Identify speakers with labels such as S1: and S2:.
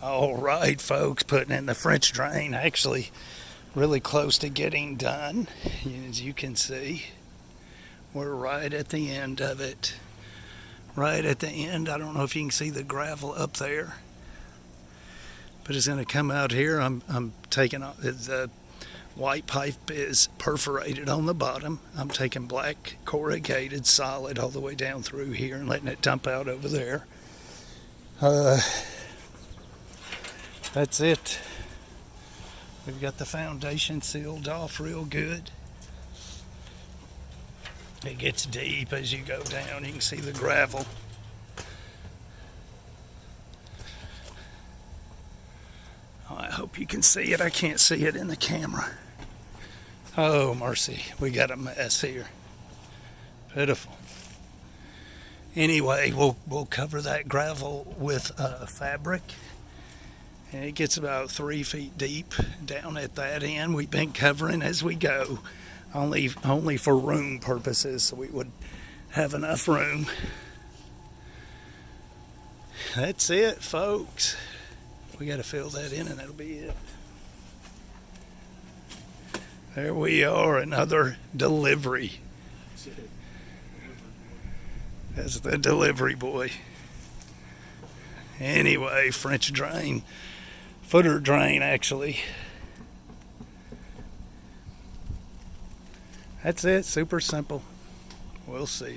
S1: All right, folks, putting in the French drain. Actually, really close to getting done. As you can see, we're right at the end of it. Right at the end. I don't know if you can see the gravel up there, but it's going to come out here. I'm taking off. The white pipe is perforated on the bottom. I'm taking black corrugated solid all the way down through here and letting it dump out over there. That's it. We've got the foundation sealed off real good. It gets deep as you go down. You can see the gravel. Oh, I hope you can see it. I can't see it in the camera. Oh, mercy. We got a mess here. Pitiful. Anyway, we'll cover that gravel with fabric. And it gets about 3 feet deep down at that end. We've been covering as we go, only for room purposes, so we would have enough room. That's it, folks. We got to fill that in, and that'll be it. There we are, another delivery. That's the delivery boy. Anyway, French drain. Footer drain, actually. That's it. Super simple. We'll see.